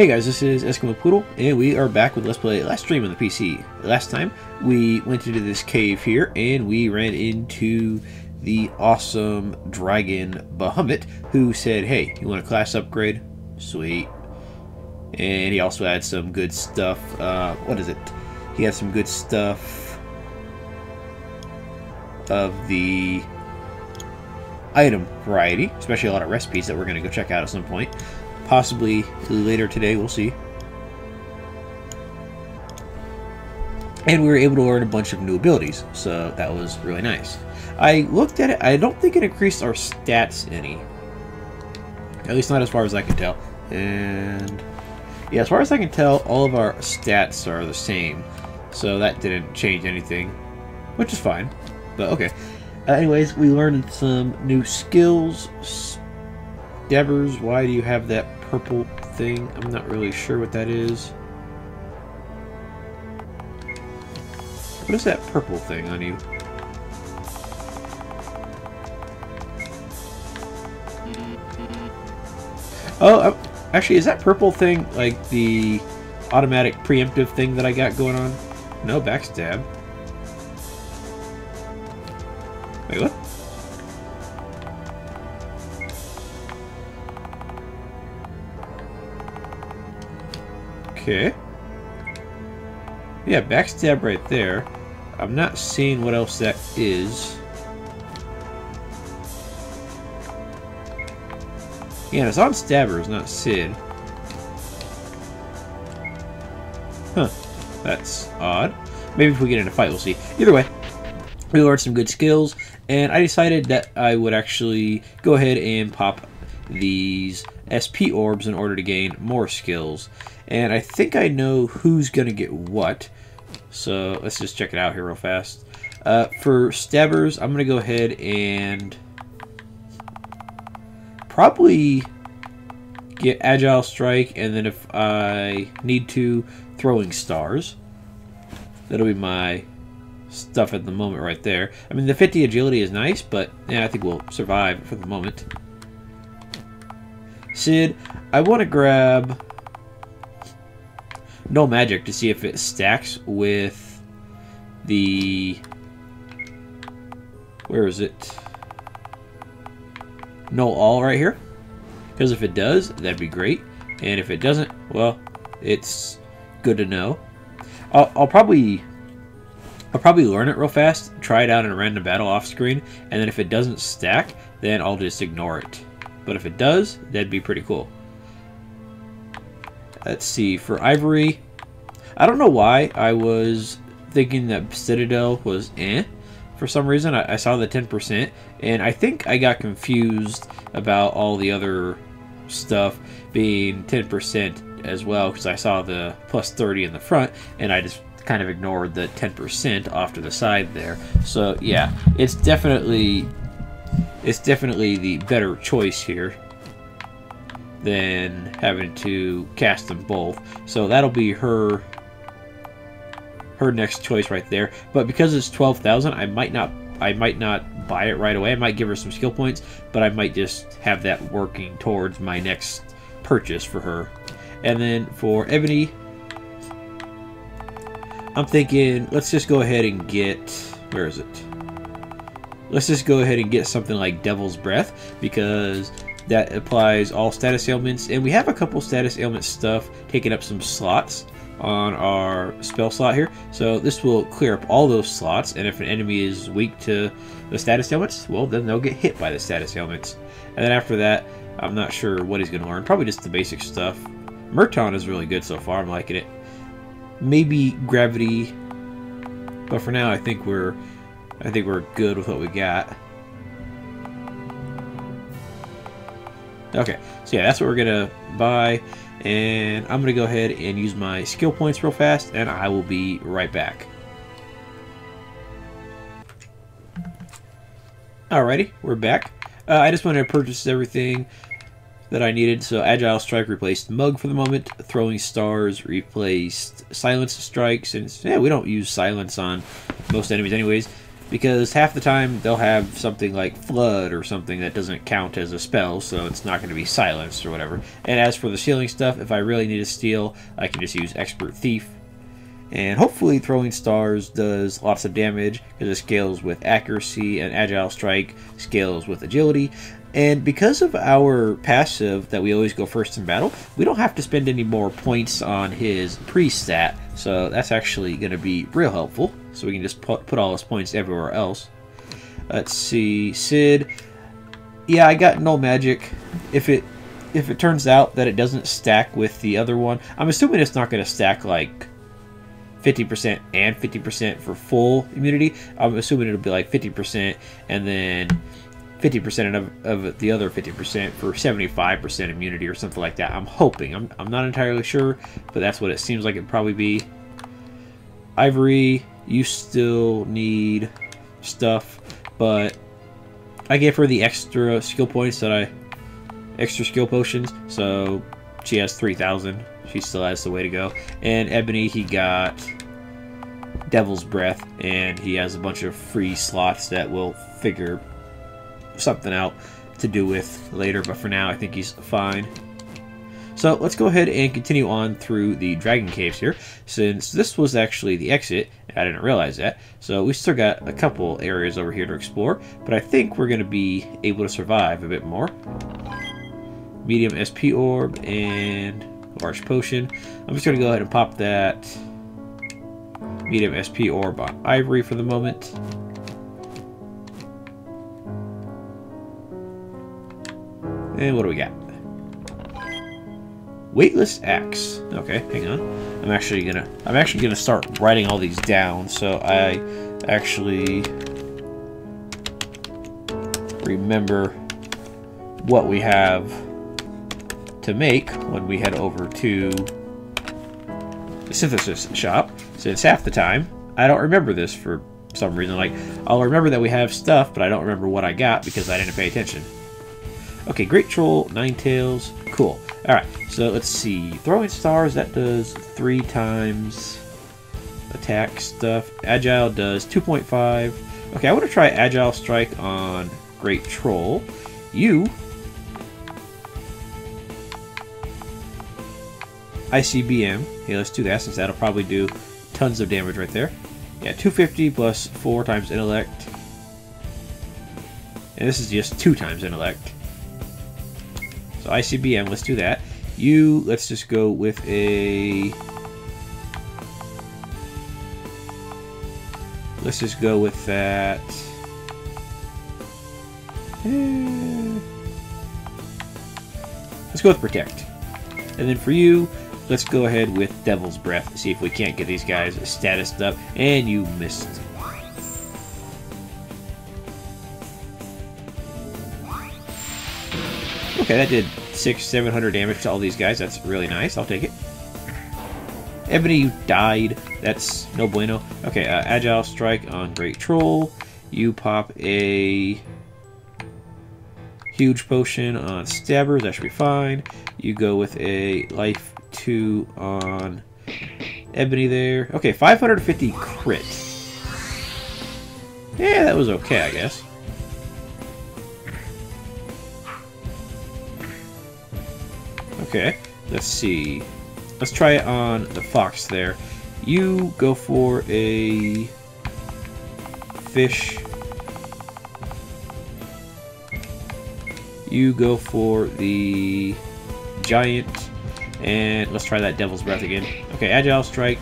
Hey guys, this is Eskimo Poodle, and we are back with Let's Play Last Stream on the PC. Last time, we went into this cave here, and we ran into the awesome dragon Bahamut, who said, hey, you want a class upgrade? Sweet. And he also had some good stuff. What is it? He had some good stuff of the item variety, especially a lot of recipes that we're going to go check out at some point. Possibly later today, we'll see. And we were able to learn a bunch of new abilities, so that was really nice. I looked at it, I don't think it increased our stats any. At least not as far as I can tell. And yeah, as far as I can tell, all of our stats are the same. So that didn't change anything, which is fine. But okay. Anyways, we learned some new skills. Devers, why do you have that purple thing? I'm not really sure what that is. What is that purple thing on you? Oh, actually, is that purple thing like the automatic preemptive thing that I got going on? No, backstab. Wait, what? Okay. Yeah, backstab right there. I'm not seeing what else that is. Yeah, it's on stabbers, not Sid. Huh. That's odd. Maybe if we get in a fight, we'll see. Either way, we learned some good skills, and I decided that I would actually go ahead and pop these SP orbs in order to gain more skills. And I think I know who's going to get what. So let's just check it out here real fast. For stabbers, I'm going to go ahead and probably get Agile Strike, and then if I need to, Throwing Stars. That'll be my stuff at the moment right there. I mean, the 50 agility is nice, but yeah, I think we'll survive for the moment. Sid, I want to grab No Magic to see if it stacks with the... Where is it? No All right here. Because if it does, that'd be great. And if it doesn't, well, it's good to know. I'll probably learn it real fast, try it out in a random battle off screen, and then if it doesn't stack, then I'll just ignore it. But if it does, that'd be pretty cool. Let's see, for Ivory, I don't know why I was thinking that Citadel was for some reason. I saw the 10%, and I think I got confused about all the other stuff being 10% as well, because I saw the plus 30 in the front, and I just kind of ignored the 10% off to the side there. So yeah, it's definitely the better choice here than having to cast them both. So that'll be her next choice right there. But because it's 12,000, I might not buy it right away. I might give her some skill points, but I might just have that working towards my next purchase for her. And then for Ebony, I'm thinking let's just go ahead and get, where is it? Let's just go ahead and get something like Devil's Breath, because that applies all status ailments, and we have a couple status ailment stuff taking up some slots on our spell slot here. So this will clear up all those slots, and if an enemy is weak to the status ailments, well, then they'll get hit by the status ailments. And then after that, I'm not sure what he's going to learn. Probably just the basic stuff. Murton is really good so far. I'm liking it. Maybe Gravity, but for now, I think we're good with what we got. Okay, so yeah, that's what we're gonna buy, and I'm gonna go ahead and use my skill points real fast, and I will be right back. Alrighty, we're back. I just wanted to purchase everything that I needed. So Agile Strike replaced Mug for the moment. Throwing Stars replaced Silence Strikes, and yeah, we don't use Silence on most enemies anyways. because half the time they'll have something like Flood or something that doesn't count as a spell, so it's not going to be silenced or whatever. And as for the stealing stuff, if I really need to steal, I can just use Expert Thief. And hopefully Throwing Stars does lots of damage because it scales with accuracy, and Agile Strike scales with agility. And because of our passive that we always go first in battle, we don't have to spend any more points on his pre-stat. So that's actually going to be real helpful. So we can just put all his points everywhere else. Let's see, Sid. Yeah, I got Null Magic. If it turns out that it doesn't stack with the other one, I'm assuming it's not going to stack like 50% and 50% for full immunity. I'm assuming it'll be like 50% and then 50% of the other 50% for 75% immunity or something like that. I'm hoping. I'm not entirely sure, but that's what it seems like it'd probably be. Ivory, you still need stuff, but I gave her the extra skill points extra skill potions, so she has 3,000. She still has the way to go. And Ebony, he got Devil's Breath, and he has a bunch of free slots that will figure something out to do with later, but for now I think he's fine. So let's go ahead and continue on through the Dragon Caves here, since this was actually the exit. I didn't realize that. So we still got a couple areas over here to explore, but I think we're going to be able to survive a bit more. Medium SP Orb and Large Potion. I'm just going to go ahead and pop that Medium SP Orb on Ivory for the moment. And what do we got? Weightless Axe. Okay, hang on. I'm actually gonna start writing all these down so I actually remember what we have to make when we head over to the synthesis shop. Since half the time I don't remember this for some reason. Like, I'll remember that we have stuff, but I don't remember what I got because I didn't pay attention. Okay, Great Troll, Ninetales, cool. Alright, so let's see. Throwing Stars, that does 3 times attack stuff. Agile does 2.5. Okay, I want to try Agile Strike on Great Troll. You... ICBM. Okay, let's do that since that'll probably do tons of damage right there. Yeah, 250 plus 4 times Intellect. And this is just 2 times Intellect. So ICBM, let's do that. You, let's just go with a... Let's just go with that. Let's go with Protect. And then for you, let's go ahead with Devil's Breath. See if we can't get these guys statused up. And you missed. Okay, that did 600-700 damage to all these guys. That's really nice. I'll take it. Ebony, you died. That's no bueno. Okay, Agile Strike on Great Troll. You pop a Huge Potion on Stabbers. That should be fine. You go with a Life 2 on Ebony there. Okay, 550 crit. Yeah, that was okay, I guess. Okay, let's see. Let's try it on the Fox there. You go for a Fish. You go for the Giant. And let's try that Devil's Breath again. Okay, Agile Strike.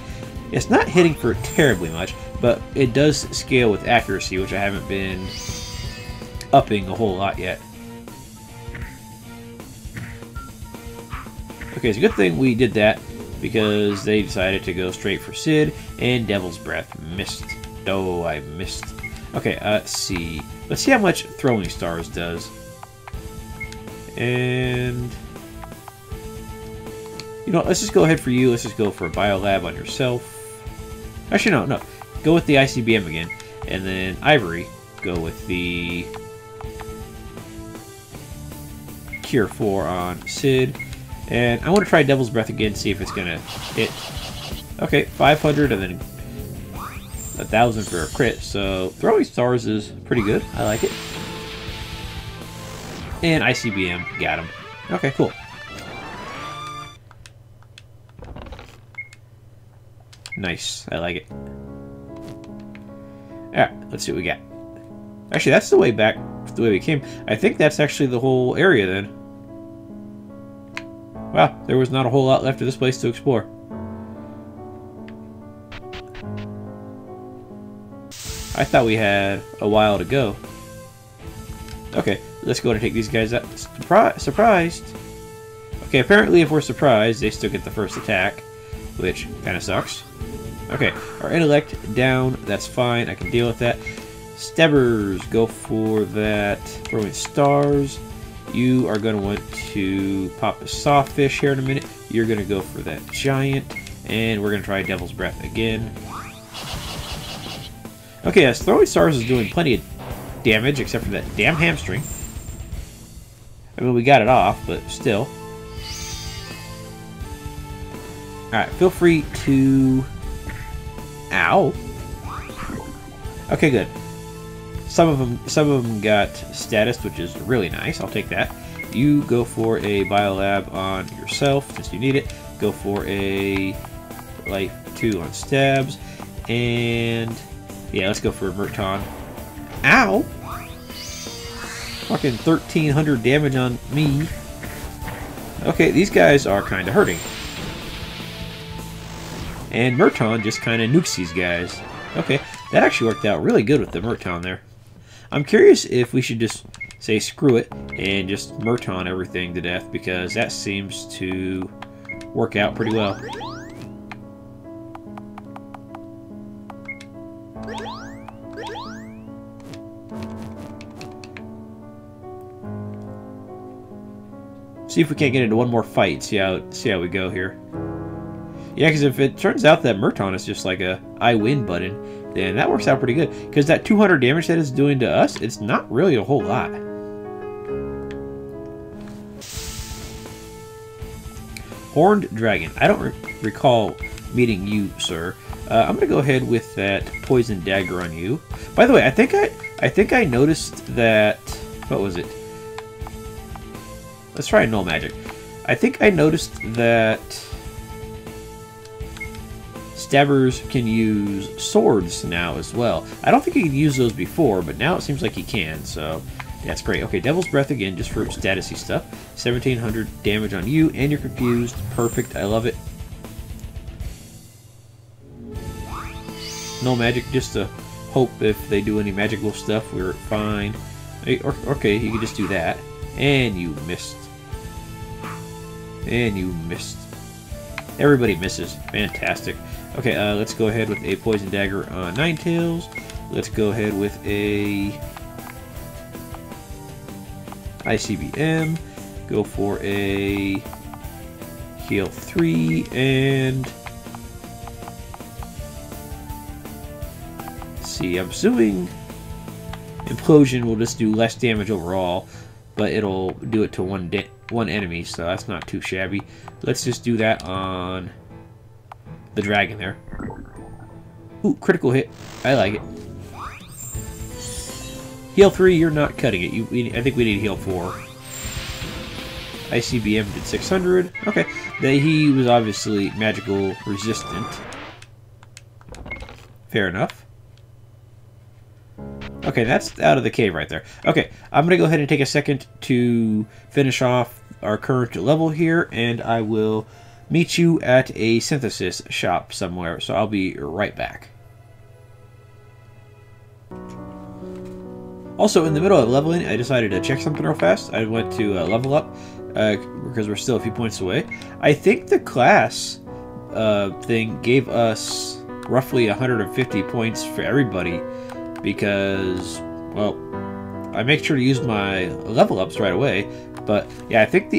It's not hitting for terribly much, but it does scale with accuracy, which I haven't been upping a whole lot yet. Okay, it's a good thing we did that because they decided to go straight for Sid, and Devil's Breath missed. Oh, I missed. Okay, let's see. Let's see how much Throwing Stars does. And... you know, let's just go ahead for you. Let's just go for a Biolab on yourself. Actually, no. Go with the ICBM again. And then Ivory, go with the Cure 4 on Sid. And I want to try Devil's Breath again, see if it's going to hit. Okay, 500, and then 1,000 for a crit, so throwing stars is pretty good. I like it. And ICBM, got him. Okay, cool. Nice, I like it. Alright, let's see what we got. Actually, that's the way back, the way we came. I think that's actually the whole area then. Wow, there was not a whole lot left of this place to explore. I thought we had a while to go. Okay, let's go and take these guys out. Surprised! Okay, apparently if we're surprised, they still get the first attack, which kind of sucks. Okay, our intellect down, that's fine, I can deal with that. Stabbers, go for that. Throwing stars. You are going to want to pop a sawfish here in a minute. You're going to go for that giant, and we're going to try Devil's Breath again. Okay, yes, throwing stars is doing plenty of damage, except for that damn hamstring. I mean, we got it off, but still. Alright, feel free to... Ow. Okay, good. Some of them got status, which is really nice. I'll take that. You go for a Biolab on yourself, since you need it. Go for a Life 2 on stabs. And... yeah, let's go for a Murton. Ow! Fucking 1,300 damage on me. Okay, these guys are kind of hurting. And Murton just kind of nukes these guys. Okay, that actually worked out really good with the Murton there. I'm curious if we should just say screw it and just Murton everything to death, because that seems to work out pretty well. See if we can't get into one more fight. See how we go here. Yeah, because if it turns out that Murton is just like a I win button, then that works out pretty good. Because that 200 damage that it's doing to us, it's not really a whole lot. Horned Dragon. I don't recall meeting you, sir. I'm gonna go ahead with that poison dagger on you. By the way, I think I noticed that. What was it? Let's try null magic. I think I noticed that stabbers can use swords now as well. I don't think he could use those before, but now it seems like he can, so that's great. Okay, Devil's Breath again, just for statusy stuff. 1,700 damage on you, and you're confused. Perfect, I love it. No magic, just to hope if they do any magical stuff, we're fine. Okay, you can just do that. And you missed. And you missed. Everybody misses. Fantastic. Okay, let's go ahead with a Poison Dagger on Ninetales. Let's go ahead with a ICBM. Go for a Heal 3 and... let's see, I'm assuming Implosion will just do less damage overall, but it'll do it to one enemy, so that's not too shabby. Let's just do that on the dragon there. Ooh, critical hit. I like it. Heal 3, you're not cutting it. I think we need heal 4. ICBM did 600. Okay. He was obviously magical resistant. Fair enough. Okay, that's out of the cave right there. Okay, I'm going to go ahead and take a second to finish off our current level here, and I will meet you at a synthesis shop somewhere, so I'll be right back. Also, in the middle of leveling, I decided to check something real fast. I went to level up, because we're still a few points away. I think the class thing gave us roughly 150 points for everybody, because, well, I make sure to use my level ups right away. But yeah, I think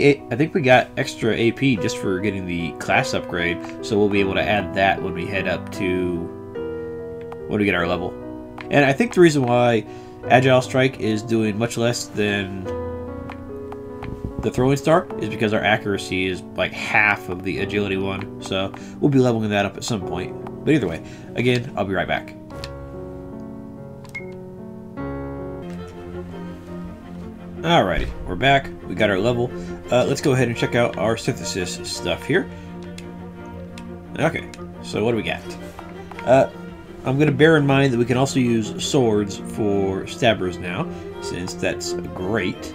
we got extra AP just for getting the class upgrade, so we'll be able to add that when we head up to when we get our level. And I think the reason why Agile Strike is doing much less than the Throwing Star is because our accuracy is like half of the Agility one, so we'll be leveling that up at some point. But either way, again, I'll be right back. Alrighty, we're back. We got our level. Let's go ahead and check out our synthesis stuff here. Okay, so what do we got? I'm going to bear in mind that we can also use swords for stabbers now, since that's great.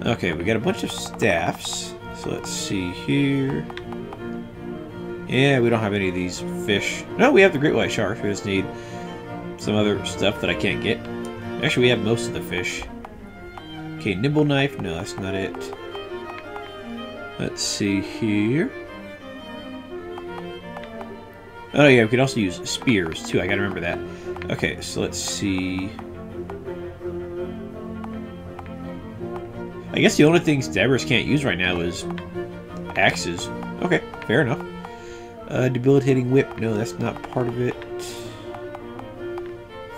Okay, we got a bunch of staffs. So let's see here. Yeah, we don't have any of these fish. No, we have the great white shark. We just need some other stuff that I can't get. Actually, we have most of the fish. Okay, nimble knife. No, that's not it. Let's see here. Oh yeah, we can also use spears too. I gotta remember that. Okay, so let's see. I guess the only thing stabbers can't use right now is axes. Okay, fair enough. Debilitating whip. No, that's not part of it.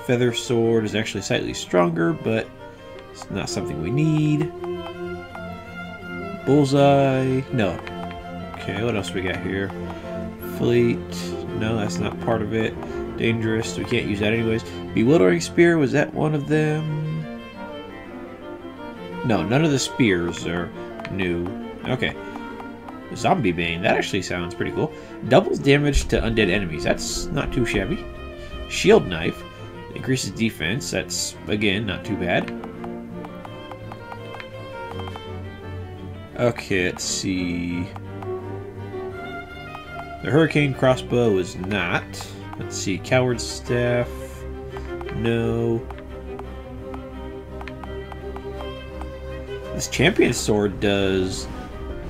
Feather sword is actually slightly stronger, but it's not something we need. Bullseye. No. Okay, what else we got here? Fleet. No, that's not part of it. Dangerous. We can't use that anyways. Bewildering spear. Was that one of them? No, none of the spears are new. Okay. Zombie Bane. That actually sounds pretty cool. Doubles damage to undead enemies. That's not too shabby. Shield Knife. Increases defense. That's, again, not too bad. Okay, let's see. The Hurricane Crossbow is not. Let's see. Coward Staff. No. This Champion Sword does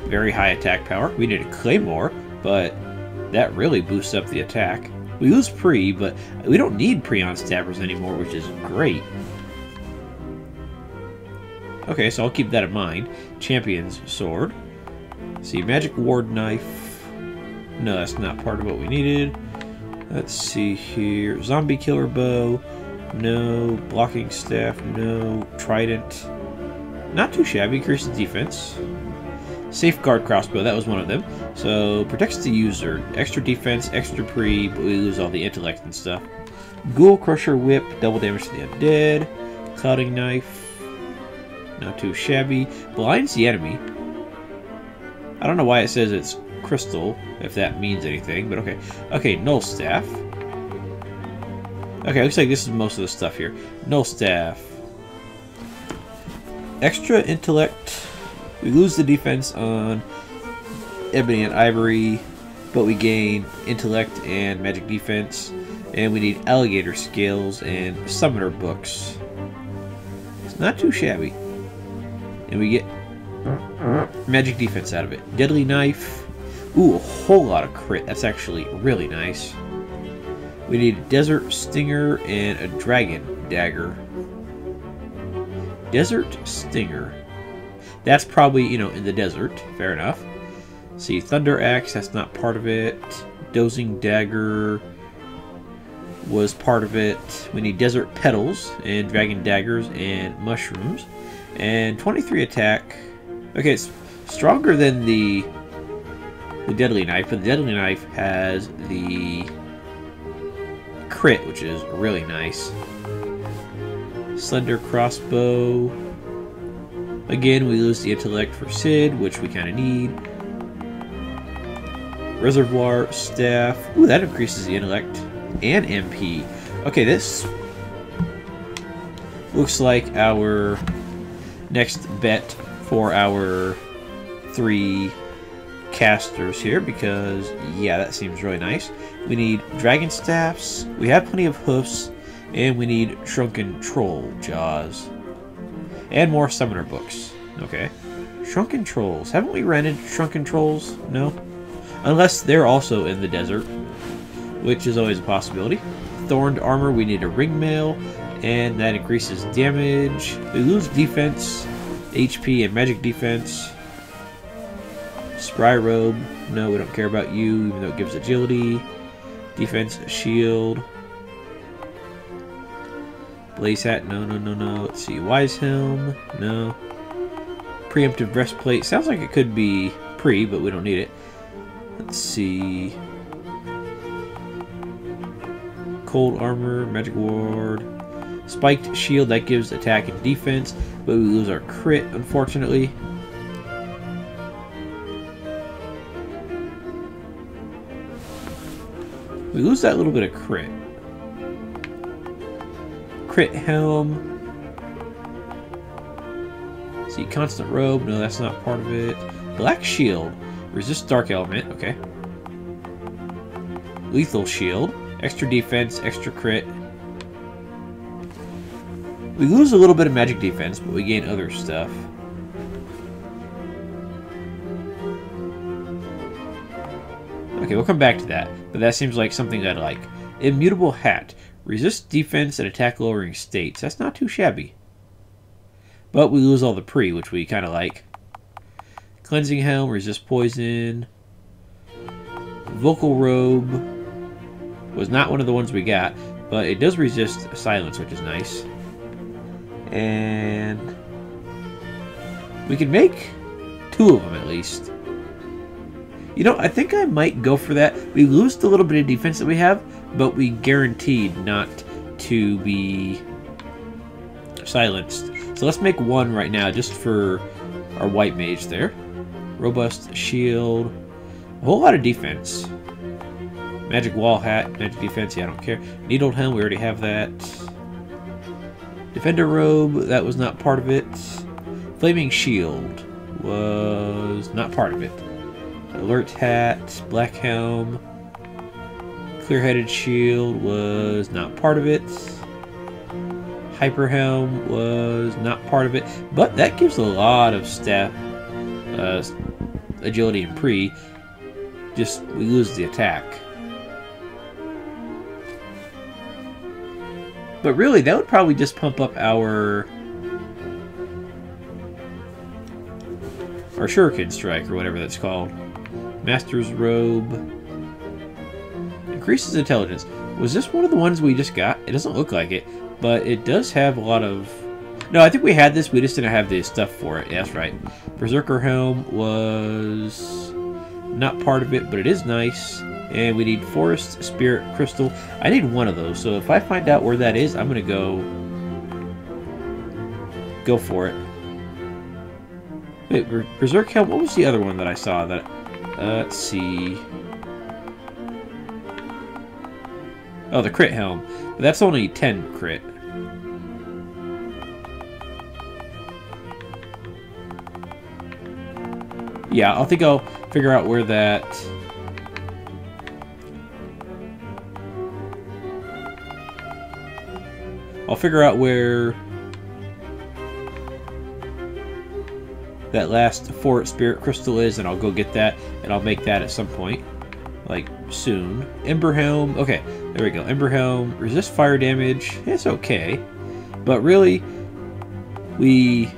very high attack power. We need a Claymore, but that really boosts up the attack. We lose Pre, but we don't need Pre on stabbers anymore, which is great. Okay, so I'll keep that in mind. Champion's Sword. Let's see, Magic Ward Knife. No, that's not part of what we needed. Let's see here. Zombie Killer Bow. No. Blocking Staff. No. Trident. Not too shabby. Increases defense. Safeguard Crossbow. That was one of them. So, protects the user. Extra defense, extra pre, but we lose all the intellect and stuff. Ghoul Crusher Whip. Double damage to the undead. Clouding Knife. Not too shabby. Blinds the enemy. I don't know why it says it's crystal, if that means anything, but okay. Okay, Null Staff. Okay, looks like this is most of the stuff here. Null Staff. Extra intellect. We lose the defense on Ebony and Ivory, but we gain intellect and magic defense. And we need alligator scales and summoner books. It's not too shabby. And we get magic defense out of it. Deadly Knife. Ooh, a whole lot of crit. That's actually really nice. We need a Desert Stinger and a Dragon Dagger. Desert Stinger. That's probably, you know, in the desert. Fair enough. See, Thunder Axe, that's not part of it. Dozing Dagger was part of it. We need Desert Petals and Dragon Daggers and Mushrooms. And 23 attack. Okay, it's stronger than the Deadly Knife, but the Deadly Knife has the crit, which is really nice. Slender Crossbow. Again, we lose the intellect for Sid, which we kind of need. Reservoir Staff. Ooh, that increases the intellect and MP. Okay, this looks like our next bet for our 3 casters here, because yeah, that seems really nice. We need dragon staffs, we have plenty of hoofs, and we need shrunken troll jaws and more summoner books. Okay, shrunken trolls. Haven't we rented shrunken trolls? No, unless they're also in the desert, which is always a possibility. Thorned armor. We need a ring mail, and that increases damage. We lose defense, HP, and magic defense. Spry robe. No, we don't care about you, even though it gives agility. Defense, shield. Blaze hat. No, no, no, no. Let's see. Wise helm. No. Preemptive breastplate. Sounds like it could be pre, but we don't need it. Let's see. Cold armor. Magic ward. Spiked shield, that gives attack and defense, but we lose our crit, unfortunately. We lose that little bit of crit. Crit helm. See, constant robe. No, that's not part of it. Black shield. Resist dark element. Okay. Lethal shield. Extra defense, extra crit. We lose a little bit of magic defense, but we gain other stuff. Okay, we'll come back to that, but that seems like something I'd like. Immutable hat. Resist defense and attack lowering states. That's not too shabby. But we lose all the pre, which we kind of like. Cleansing helm. Resist poison. Vocal robe. Was not one of the ones we got, but it does resist silence, which is nice. And we can make 2 of them at least. You know, I think I might go for that. We lose the little bit of defense that we have, but we guaranteed not to be silenced. So let's make 1 right now, just for our white mage there. Robust shield. A whole lot of defense. Magic wall hat, magic defense, yeah, I don't care. Needled helm, we already have that. Defender robe, that was not part of it. Flaming shield was not part of it. Alert hat, black helm. Clear-headed shield was not part of it. Hyper helm was not part of it. But that gives a lot of staff agility and pre. Just, we lose the attack. But really, that would probably just pump up our Shuriken Strike, or whatever that's called. Master's Robe. Increases intelligence. Was this one of the ones we just got? It doesn't look like it, but it does have a lot of... No, I think we had this, we just didn't have the stuff for it. Yeah, that's right. Berserker Helm was not part of it, but it is nice. And we need Forest Spirit Crystal. I need 1 of those, so if I find out where that is, I'm going to go for it. Wait, Berserk Helm, what was the other one that I saw? That let's see. Oh, the Crit Helm. But that's only 10 crit. Yeah, I think I'll figure out where that... I'll figure out where that last Forest Spirit Crystal is, and I'll go get that, and I'll make that at some point. Like, soon. Ember Helm. Okay, there we go. Ember Helm. Resist fire damage. It's okay. But really, we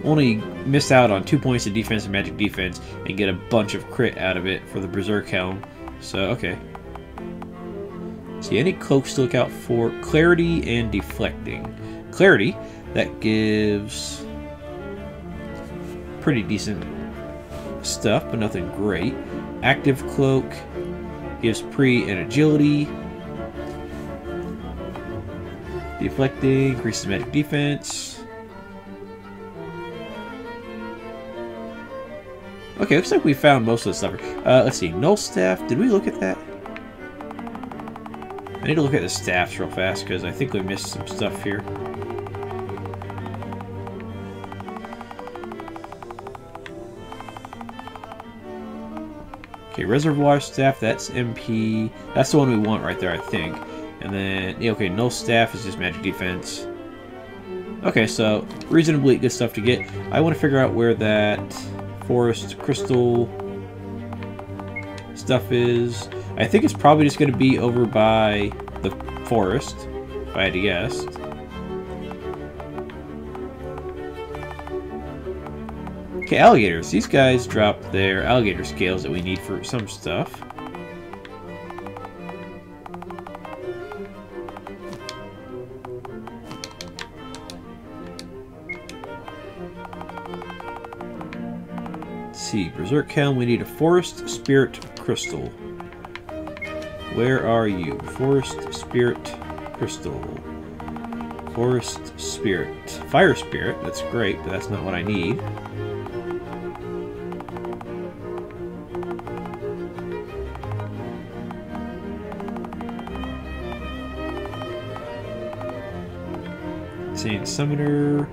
only miss out on 2 points of defense and magic defense and get a bunch of crit out of it for the Berserk Helm. So, okay. See, any cloaks to look out for? Clarity and deflecting. Clarity, that gives pretty decent stuff, but nothing great. Active cloak gives pre and agility. Deflecting increases magic defense. Okay, looks like we found most of the stuff. Let's see, Null Staff. Did we look at that? I need to look at the staffs real fast because I think we missed some stuff here. Okay, Reservoir Staff, that's MP. That's the one we want right there, I think. And then, yeah, okay, Null Staff is just magic defense. Okay, so reasonably good stuff to get. I want to figure out where that Forest Crystal stuff is. I think it's probably just going to be over by the forest, if I had to guess. Okay, alligators. These guys drop their alligator scales that we need for some stuff. Let's see, Berserk Helm, we need a Forest Spirit Crystal. Where are you? Forest Spirit Crystal. Forest Spirit. Fire Spirit, that's great, but that's not what I need. Saint Summoner.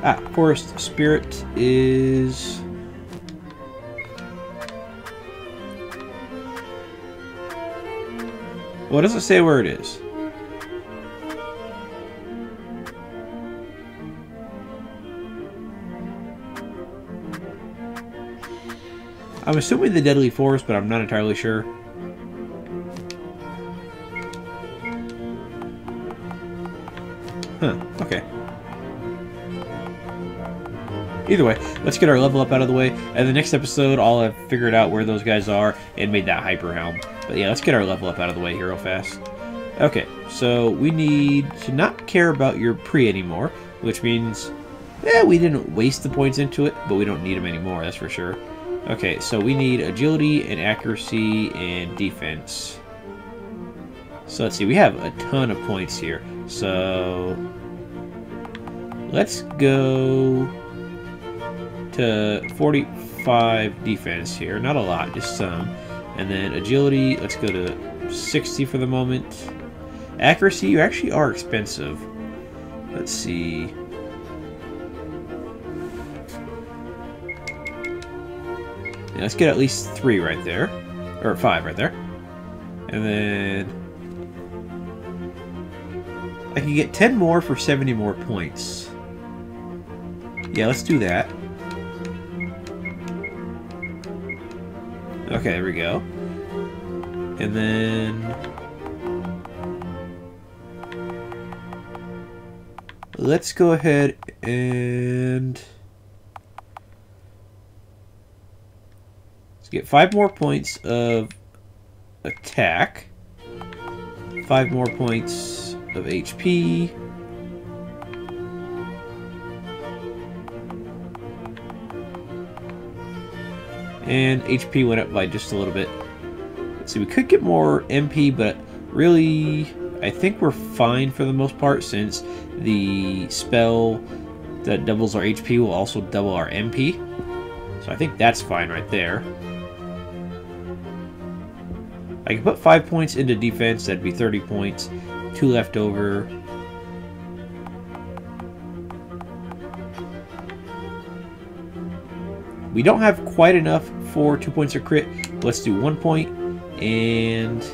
Ah, Forest Spirit is... Well, it doesn't say where it is. I'm assuming the Deadly Forest, but I'm not entirely sure. Huh, okay. Either way, let's get our level up out of the way. And the next episode, I'll have figured out where those guys are and made that Hyper Helm. But yeah, let's get our level up out of the way here real fast. Okay, so we need to not care about your pre anymore, which means, we didn't waste the points into it, but we don't need them anymore, that's for sure. Okay, so we need agility and accuracy and defense. So let's see, we have a ton of points here. So let's go to 45 defense here. Not a lot, just some. And then agility, let's go to 60 for the moment. Accuracy, you actually are expensive. Let's see. Yeah, let's get at least 3 right there. Or 5 right there. And then I can get 10 more for 70 more points. Yeah, let's do that. Okay, there we go. And then let's go ahead and let's get 5 more points of attack, 5 more points of HP, and HP went up by just a little bit. Let's see, we could get more MP, but really I think we're fine for the most part, since the spell that doubles our HP will also double our MP. So I think that's fine right there. I can put 5 points into defense, that'd be 30 points. 2 left over. We don't have quite enough for 2 points of crit. Let's do 1 point, and...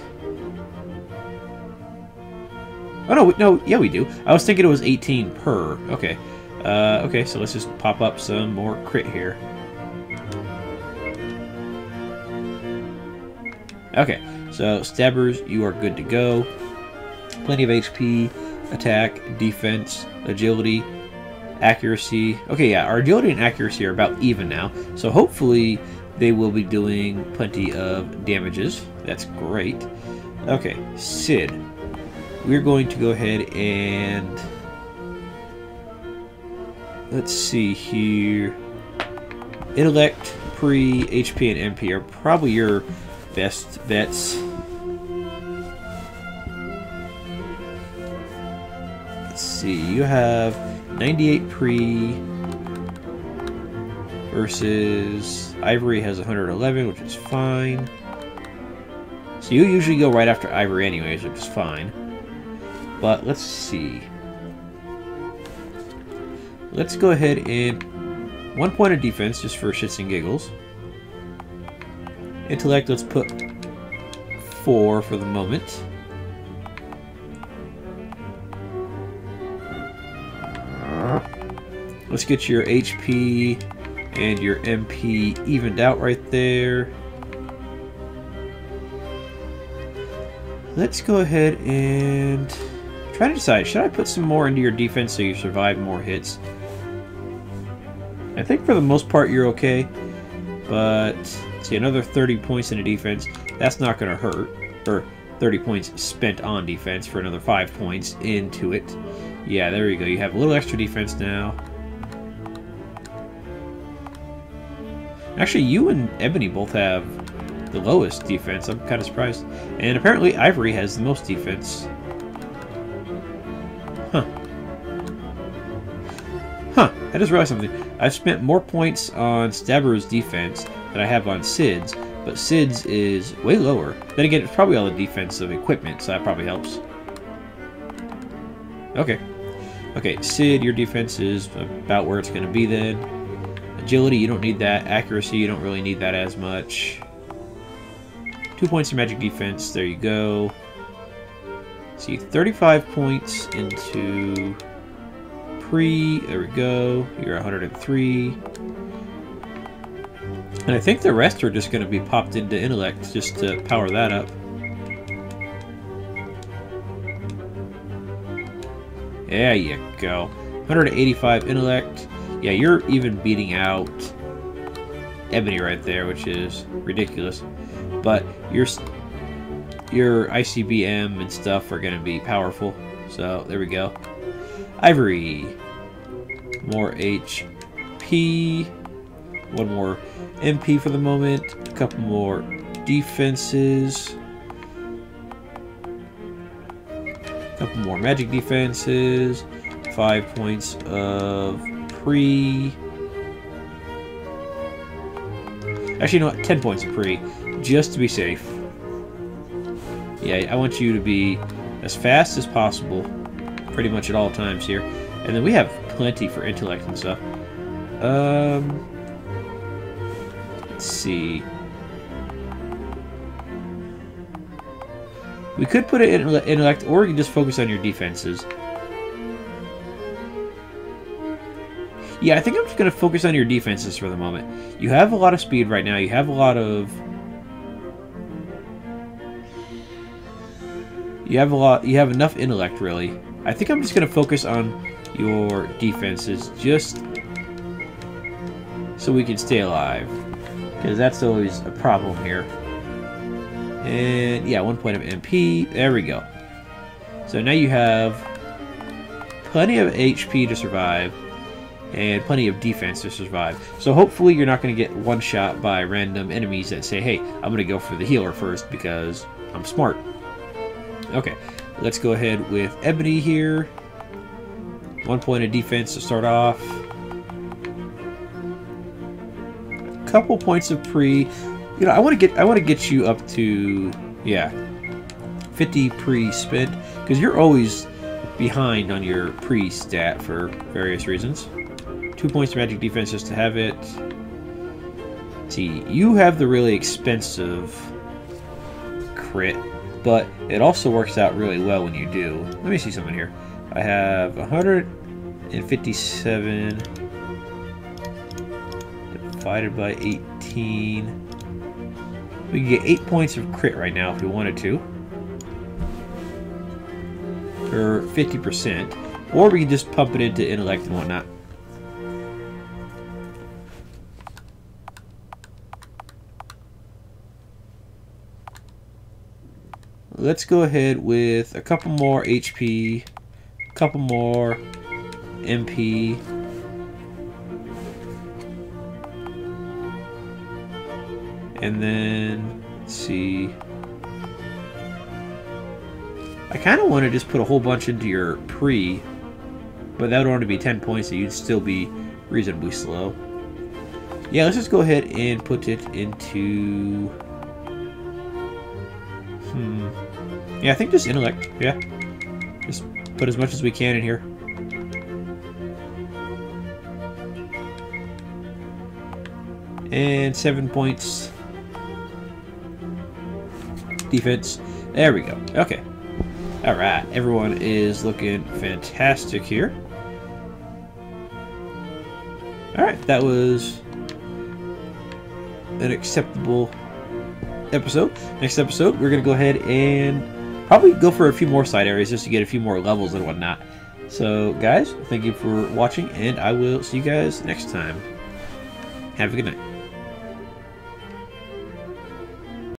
Oh, no, yeah, we do. I was thinking it was 18 per. Okay. Okay, so let's just pop up some more crit here. Okay, so Stabbers, you are good to go. Plenty of HP, attack, defense, agility, accuracy. Okay, yeah, our agility and accuracy are about even now. So hopefully they will be doing plenty of damages. That's great. Okay, Sid. We're going to go ahead and... let's see here. Intellect, Pre, HP, and MP are probably your best bets. Let's see, you have 98 Pre versus Ivory has 111, which is fine. So you usually go right after Ivory anyways, which is fine. But let's see. Let's go ahead and 1 point of defense just for shits and giggles. Intellect, let's put 4 for the moment. Let's get your HP and your MP evened out right there. Let's go ahead and try to decide, should I put some more into your defense so you survive more hits? I think for the most part you're okay, but see, another 30 points into defense, that's not going to hurt. Or 30 points spent on defense for another 5 points into it. Yeah, there you go. You have a little extra defense now. Actually, you and Ebony both have the lowest defense. I'm kind of surprised. And apparently Ivory has the most defense. Huh. Huh. I just realized something. I've spent more points on Stabber's defense than I have on Cid's, but Cid's is way lower. Then again, it's probably all the defensive equipment, so that probably helps. Okay. Okay, Cid, your defense is about where it's going to be then. Agility, you don't need that. Accuracy, you don't really need that as much. 2 points of magic defense, there you go. See, 35 points into pre, there we go. You're 103. And I think the rest are just going to be popped into intellect just to power that up. There you go. 185 intellect. Yeah, you're even beating out Ebony right there, which is ridiculous. But your ICBM and stuff are going to be powerful. So, there we go. Ivory. More HP. One more MP for the moment. A couple more defenses. Couple more magic defenses. 5 points of pre. Actually, you know what? 10 points of pre. Just to be safe. Yeah, I want you to be as fast as possible. Pretty much at all times here. And then we have plenty for intellect and stuff. Let's see. We could put it in intellect, or you can just focus on your defenses. Yeah, I think I'm just going to focus on your defenses for the moment. You have a lot of speed right now. You have a lot of... You have enough intellect, really. I think I'm just going to focus on your defenses, just so we can stay alive. Because that's always a problem here. And yeah, 1 point of MP. There we go. So now you have plenty of HP to survive and plenty of defense to survive. So hopefully you're not going to get one shot by random enemies that say, hey, I'm going to go for the healer first because I'm smart. Okay, let's go ahead with Ebony here. 1 point of defense to start off. Couple points of pre. You know, I want to get you up to, yeah, 50 pre-spent, because you're always behind on your pre-stat for various reasons. 2 points of magic defense just to have it. See, you have the really expensive crit, but it also works out really well when you do. Let me see something here. I have 157 divided by 18. We can get 8 points of crit right now if we wanted to. Or 50%. Or we can just pump it into intellect and whatnot. Let's go ahead with a couple more HP, a couple more MP. And then, let's see. I kind of want to just put a whole bunch into your pre, but that would only be 10 points, so you'd still be reasonably slow. Yeah, let's just go ahead and put it into... Yeah, I think just intellect. Yeah. Just put as much as we can in here. And 7 points. Defense. There we go. Okay. Alright. Everyone is looking fantastic here. Alright. That was an acceptable episode. Next episode, we're going to go ahead and probably go for a few more side areas just to get a few more levels and whatnot. So, guys, thank you for watching, and I will see you guys next time. Have a good night.